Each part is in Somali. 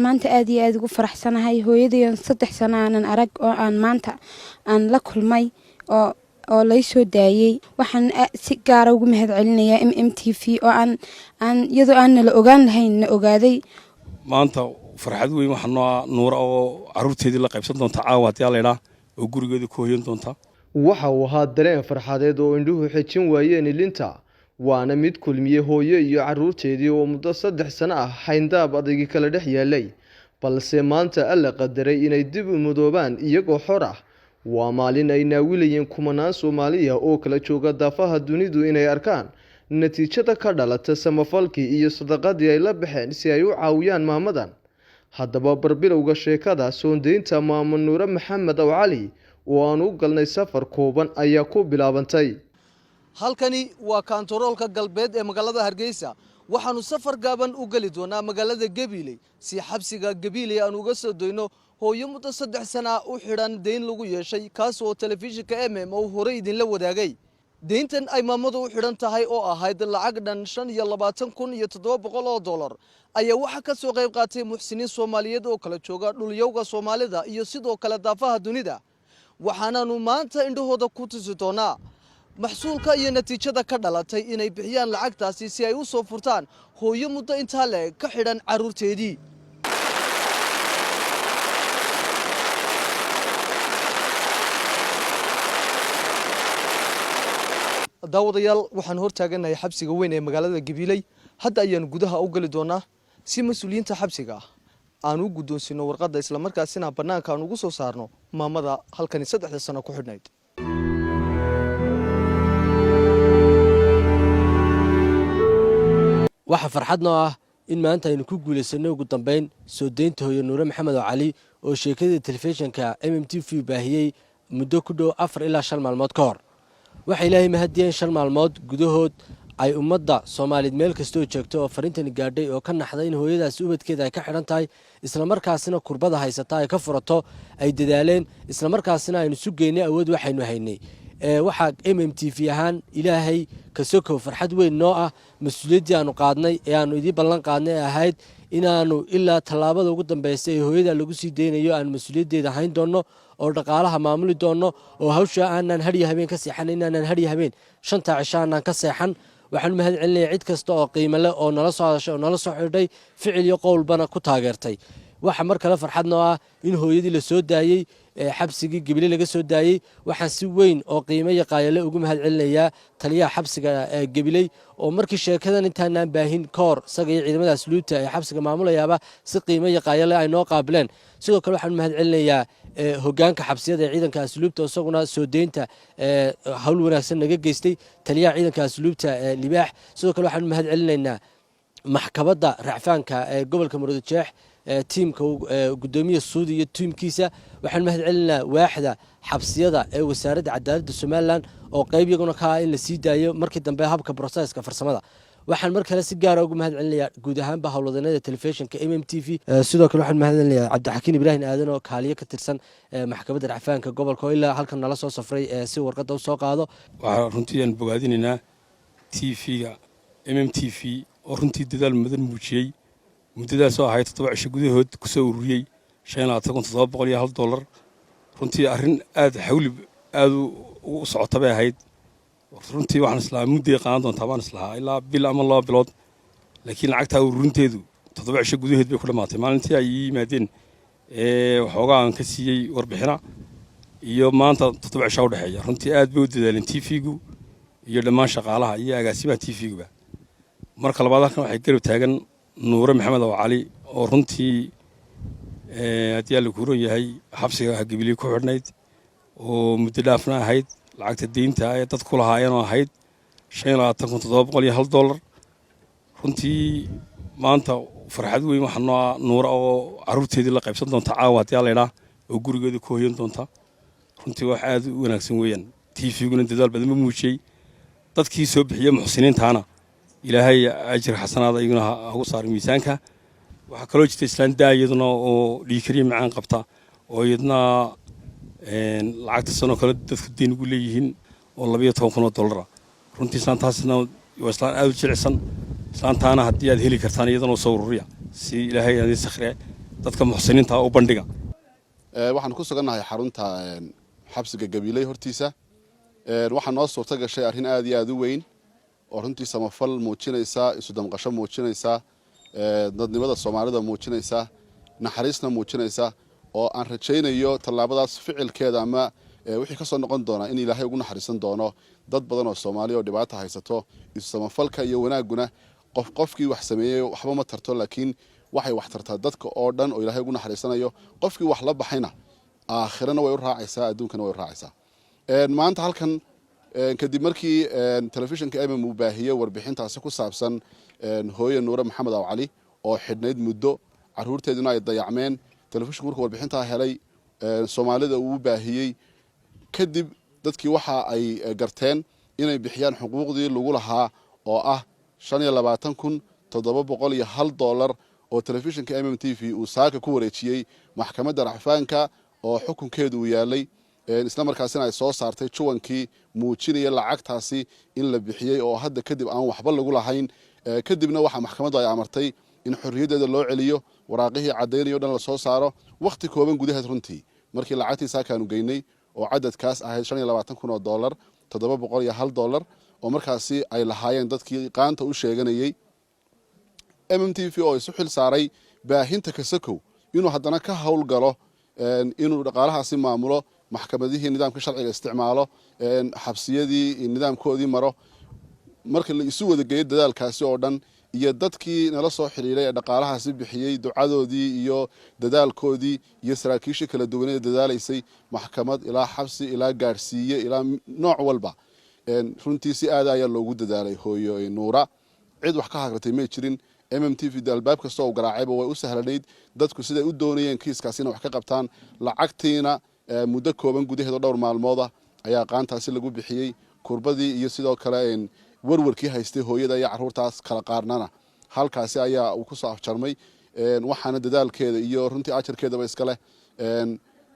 maanta aad iyo aad ugu faraxsanahay hooyaday 3 sano aan arag oo aan maanta aan la kulmay oo la soo daayay waxaan si gaar ah ugu mahadcelinayaa MMTV oo aan iyadoo aan la ogaan lahayn na ogaaday maanta farxad weyn waxaan nuur oo caruurteedii la qaybsan doonta caawa hadii la ilaa oo gurigeeda ku hoyan doonta waxa uu ahaa dareen farxadeed oo indhuhu xijin waayeen ilinta waana mid kulmiye hooyo iyo caruurteedii oo muddo 3 sano ah hayndaab adagi kala dhex yeelay balse maanta alla qadaray inay dib u mudoobaan iyagoo xor ah waa maalin ay naawilayeen kumanaan Soomaaliya oo kala jooga daafaha dunidu inay arkaan natiijada ka dhalata samafalkii iyo sadaqadii ay la baxeen si ay u caawiyaan maamadan haddaba barbilowga sheekada soondeynta maamo Nuura Maxamed oo Cali oo aan u galnay safar kooban ayaa ku bilaabantay halkani waa kantaroolka galbeed ee magaalada Hargeysa waxaanu safar gaaban u gali doonaa magaalada Gabiley si xabsiga Gabiley aan uga soo doyno hooyo muddo 3 sano u xiran deyn lagu yeeshay kaas oo telefishinka oo hore idin la wadaagay deyntan ay maamadu u xiran tahay oo ahayd lacag dhan $25,700 ayaa waxa ka soo qayb qaatay muxsiniin Soomaaliyeed oo kala jooga dhulyowga Soomaalida iyo sidoo kale daafaha dunida waxaanaanu maanta indhahooda ku tusi doonaa maxsuulka iyo natiijada ka dhalatay inay bixiyaan lacagtaasi si ay u soo furtaan hooyo muddo inta leeg ka xiran caruurteedii daawadayaal waxaan hor taaganahay xabsiga weyn ee magaalada Gabiley hadda ayaan gudaha u gali doonaa si mas'uuliyiinta xabsiga aan u guddoonsino warqadda isla markaasina banaanka aan ugu soo saarno maamada halkan 3 sano ku xidhnayd waxa farxadna ah in maanta aynu ku guuleysano ugu dambeyn soo deynta hooyo Nuura Maxamed oo Cali oo sheekada telefishinka MMTV baahiyay muddo ku dhow 4 ilaa 5 maalmood ka hor waxa ilaahay mahadiyeen 5 maalmood gudahood ay ummadda Soomaaliyeed meel kasta oo joogto oo farintan gaadhay oo ka naxday in hooyadaas ubadkeeda ay ka xiran tahay isla markaasina kurbada haysata ay ka furato ay dadaaleen isla markaasina aynu sugeynay awood waxaynu haynay waxa MMTV ahaan ilaahay ka soo farxad weyn noo ah mas'uuliyadii aanu qaadnay ee aanu idin ballan qaadnay ahayd inaanu ilaa talaabada ugu dambeysay ee hooyada lagu sii deynayo aan mas'uuliyadeeda hayn doono oo dhaqaalaha maamuli doono oo hawsha aanan hariya habeen ka seexan inaanan hariya habeen 5 cisho aanan ka seexan waxaan mahadcelinayaa cid kasta oo qiimo leh oo nala soo hadashay oo nala soo xidhay ficil iyo qowlbana ku taageertay waxa mar kale farxadna ah in hooyadii la soo daayay xabsigii Gabiley laga soo daayay waxaan si weyn oo qiimo iyo qaayale ugu mahadcelinayaa taliyaha xabsiga Gabiley oo markii sheekadan intaanaan baahin koor saga iyo ciidamada asluubta ee xabsiga maamulayaaba si qiimo iyo qaayale ay noo qaabileen sidoo kale waxaan mahadcelinayaa hoggaanka xabsiyada ee ciidanka asluubta isaguna soo deynta hawl wanaagsan naga geystay taliyaha ciidanka asluubta Libaax sidoo kale waxaan mahadcelinaynaa maxkamadda racfaanka ee gobolka Muruudojeex tiimka gudoomiye Suudi iyo tiimkiisa waxaan mahadcelinaynaa waaxda xabsiyada ee wasaaradda cadaaladda Soomaaliland oo qayb iyaguna ka ah in la sii daayo markii dambe habka processka farsamada waxaan mar kale si gaar ah ugu mahadcelinayaa guud ahaanba howlwadeennada telefishinka MMTV sidoo kale waxaan mahadcelinayaa Cabdixakiin Ibrahim Aadan oo kaaliye ka tirsan maxkamadda racfaanka gobolka ilaa halkan nala soo safray si warqadda u soo qaado waxa runtii aan bogaadinaynaa TV-ga MMTV oo runtii dadaal mudan muujiyay muddadaas oo ahayd 7 cisho gudahood ku soo ururiyay $5,700 runtii arrin aad xawli aad u socota bay ahayd runtii waxaan islaa muddo qaadan doontaa baan islaa ilaa bil ama 2 bilood laakiin lacagta ururinteedu 7 cisho gudahood bay ku dhamaatay maalintii ay yimaadeen waxoogaa aan ka siiyay warbixina iyo maanta 7 cisho u dhaxeeya runtii aad bay u dadaaleen TV-gu iyo dhammaan shaqaalaha iyo agaasimaha TV-guba marka labaad halkan waxay garab taagan Nuura Maxamed oo Cali oo runtii hadii la kuuran yahay xabsiga Gabiley ku xidhnayd oo muddo dhaafna ahayd lacagta deynta ay dad ku lahaayeen oo ahayd $25,700 runtii maanta farxad weyn waxaan Nuura oo caruurteedii la qaybsan doonta caawa hadii la ilaa oo gurigeeda ku hoyan doonta runtii wax aad u wanaagsan weeyaan TV-guna dadaal badan muujiyay dadkii soo bixiyay muxsiniintaana ilaahay ajir xasanaad ayaguna ugu saaray miisaanka waxa kale oo jirta islaan daayaduna oo dhiikariye macaan qabta oo iyadna lacagta sano kale dadku deyn ugu leeyihiin oo $12,000 runtii islaantaasna waa islaan aad u jilicsan islaantaana haddii aad heli kartaan iyadana soo ururiya si ilaahay idin sakhre dadka muxsiniinta u bandhiga waxaan ku sugannahay xarunta xabsiga Gabiley hortiisa waxaan noo suurta gashay arrin aad iyo aad u weyn oo runtii samafal muujinaysa isu damqasho muujinaysa dadnimada Soomaalida muujinaysa naxariisna muujinaysa oo aan rajaynayo tallaabadaas ficilkeeda ama wixii ka soo noqon doona in Ilaahay ugu naxariisan doono dad badan oo Soomaali oo dhibaato haysato isu samafalka iyo wanaaguna qofkii wax sameeyay waxba ma tarto laakiin waxay wax tartaa dadka oo dhan oo Ilaahay ugu naxariisanayo qofkii wax la baxayna aakhirana way u raacaysaa adduunkana way u raacaysaa maanta halkan kadib markii telefishinka uu baahiyay warbixintaasi ku saabsan hooyo Nuura Maxamed Cali oo xidhnayd muddo caruurteeduna ay dayacmeen telefishinku markuu warbixinta helay Soomaalida uu baahiyay kadib dadkii waxa ay garteen inay bixiyaan xuquuqdii lagu lahaa oo ah $25,701 oo telefishinka MMTV uu saaka ku wareejiyay maxkamadda racfaanka oo xukunkeedu uu yaalay isla markaasina ay soo saartay juwankii muujinaya lacagtaasi in la bixiyay oo hadda kadib aan waxba lagu lahayn kadibna waxa maxkamaddu ay amartay in xorriyadeeda loo celiyo waraaqihii cadeynayo dhan la soo saaro waqti kooban gudaheed runtii markii lacagtii saakaanu geynay oo cadadkaas ahayd $25,000 $701 oo markaasi ay lahaayeen dadkii qaanta u sheeganayay MMTV oo isu xil saaray baahinta kasakow inuu haddana ka hawl galo inuu dhaqaalahaasi maamulo maxkamadihii nidaamka sharciga isticmaalo xabsiyadii nidaamkoodii maro marka la isu wada geeyay dadaalkaasi oo dhan iyo dadkii nala soo xiriiray ee dhaqaalahaasi bixiyay ducadoodii iyo dadaalkoodii iyo saraakiishii kala duwan ee dadaalaysay maxkamad ilaa xabsi ilaa gaarsiiye ilaa nooc walba runtii si aad ayaa loogu dadaalay hooyo Nuura cid wax ka hagratay ma jirin MMTV albaab kasta oo garaacayba way u sahlanayd dadku siday u doonayeen kiiskaasina wax ka qabtaan lacagtiina muddo kooban gudaheed oo dhowr maalmood ayaa qaantaasi lagu bixiyay kurbadii iyo sidoo kale warwarkii haystay hooyada iyo caruurtaas kala qaarnana halkaasi ayaa uu ku soo afjarmay waxaana dadaalkeeda iyo runtii ajarkeedaba iska leh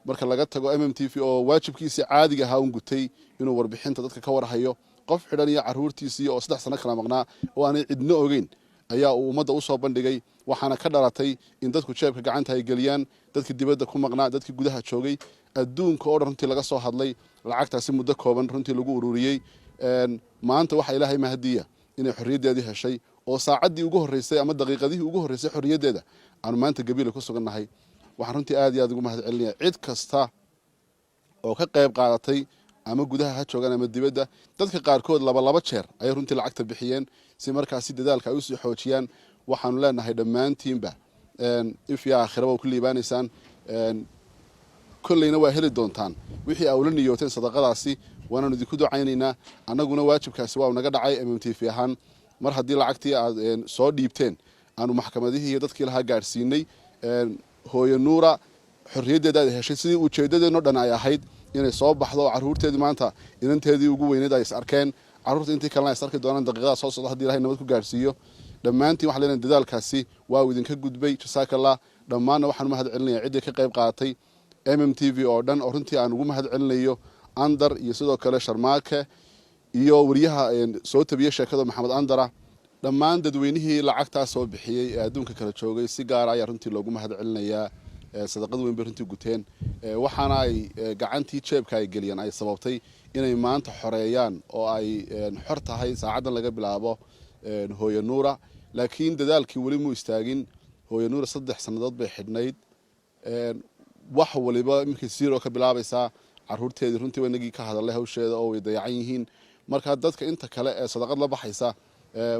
marka laga tago MMTV oo waajibkiisa caadiga ahaa uu gutay inuu warbixinta dadka ka warhayo qof xidhan iyo caruurtiisii oo 3 sano kala maqnaa oo aanay cidna ogeyn ayaa uu ummadda u soo bandhigay waxaana ka dhalatay in dadku jeebka gacanta ay geliyaan dadkii dibadda ku maqnaa dadkii gudaha joogay adduunka oo dhan runtii laga soo hadlay lacagtaasi muddo kooban runtii lagu ururiyay maanta waxa Ilaahay mahadiya inay xorriyaddeedii heshay oo saacaddii ugu horeysay ama daqiiqadihii ugu horeysay xorriyaddeeda aan maanta Gabiley ku sugannahay waxaan runtii aad iyo aad ugu mahad celinayaa cid kasta oo ka qayb qaadatay ama gudaha ha joogan ama dibadda dadka qaarkood laba jeer ay runtii lacagta bixiyeen si markaasi dadaalka ay u sii xoojiyaan waxaanu leenahay dhammaantiinba if ya aakhiraba ku liibaanaysaan kullayna waa heli doontaan wixii awla niyooteen sadaqadaasi waanaanu idinku ducaynaynaa annaguna waajibkaasi waa naga dhacay MMTV ahaan mar haddii lacagtii aad soo dhiibteen aanu maxkamadihii iyo dadkii lahaa gaarsiinay hooyo Nuura xorriyaddeeda ay heshay sidii ujeedadeedno dhan ay ahayd inay soo baxdo oo caruurteedii maanta inanteedii ugu weyneed ay is arkeen caruurta intii kalena ay is arki doonaan daqiiqada soo socda haddii Ilaahay nabad ku gaarsiiyo dhammaantiin waxaan leenahay dadaalkaasi waa uu idinka gudbay jasaakallah dhammaanna waxaan u mahad celinayaa ciddii ka qayb qaadatay MMTV oo dhan oo runtii aan ugu mahad celinayo Andar iyo sidoo kale Sharmaake iyo wariyaha soo tabiyay sheekada Maxamed Andara dhammaan dadweynihii lacagtaas soo bixiyay ee adduunka kala joogay si gaar ah ayaa runtii loogu mahad celinayaa sadaqad weyn bay runtii guteen waxaana ay gacantii jeebka ay geliyeen ay sababtay inay maanta xoreeyaan oo ay xor tahay saacadan laga bilaabo hooyo Nuura laakiin dadaalkii wali mu istaagin hooyo Nuura 3 sanadood bay xidhnayd wax waliba imika zero ka bilaabaysaa caruurteedii runtii wanagii ka hadalay hawsheeda oo way dayacan yihiin marka dadka inta kale ee sadaqad la baxaysa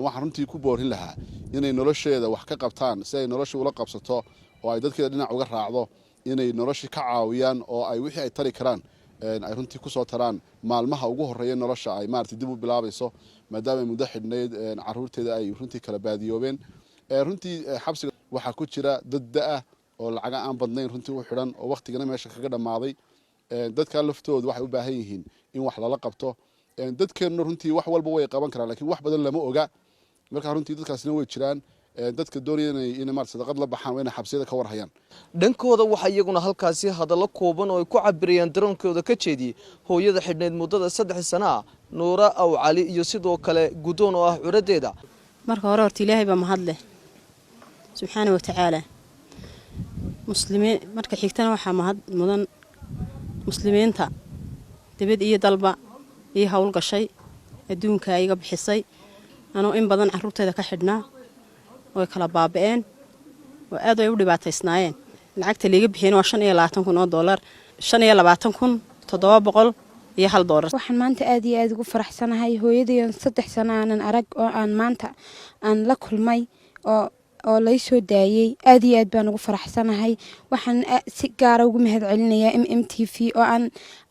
waxaan runtii ku boorin lahaa inay nolosheeda wax ka qabtaan si ay nolosha ula qabsato oo ay dadkeeda dhinac uga raacdo inay nolosha ka caawiyaan oo ay wixii ay tari karaan ay runtii ku soo taraan maalmaha ugu horeeya nolosha ay maartay dib u bilaabayso maadaama muddo xidhnayd caruurteeda ay runtii kala baadiyoobeen runtii xabsiga waxa ku jira dad da'a oo lacag aan badnayn runtii u xidhan oo waqtigana meesha kaga dhamaaday dadka laftoodu waxay u baahan yihiin in wax lala qabto dadkeena runtii wax walba way qaban karaan laakiin wax badan lama oga marka runtii dadkaasina way jiraan dadka doonayay inay mar sadaqad la baxaan waa inay xabsiyada ka warhayaan dhankooda waxa iyaguna halkaasi hadallo kooban oo ay ku cabirayaan daroonkooda ka jeediyay hooyada xidhneed muddada 3 sano ah Nuura Aw Cali iyo sidoo kale gudoon oo ah curadeeda marka hore horta Ilaahay baa mahad leh subxaanahu wa ta'aala muslimiin marka xigtana waxaa mahad mudan muslimiinta dibad iyo dalba iyo hawl gashay adduunka iga bixisay anoo in badan carruurteeda ka xidhnaa oo kala baaba'een oo aad ay u dhibaataysnaayeen lacagta liiga bixiyeen waa $25,000 $25,700 waxaan maanta aad iyo aad ugu faraxsanahay hooyadayan 3 sano aanan arag oo aan maanta aan la kulmay oo lay soo daayay aad iyo aad baan ugu faraxsanahay waxaan si gaar ah ugu mahad celinayaa MMTV oo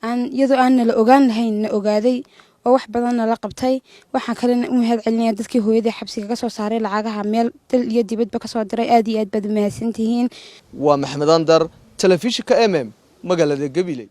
aan iyadoo aan la ogaan lahayn na ogaaday oo wax badan la qabtay waxaan kale u mahad celinayaa dadkii hooyada xabsiga ka soo saaray lacagaha meel dal iyo dibadba ka soo diray aad iyo aad baad mahadsantihiin waa Maxamed Andar telefishinka magaalada Gabiley.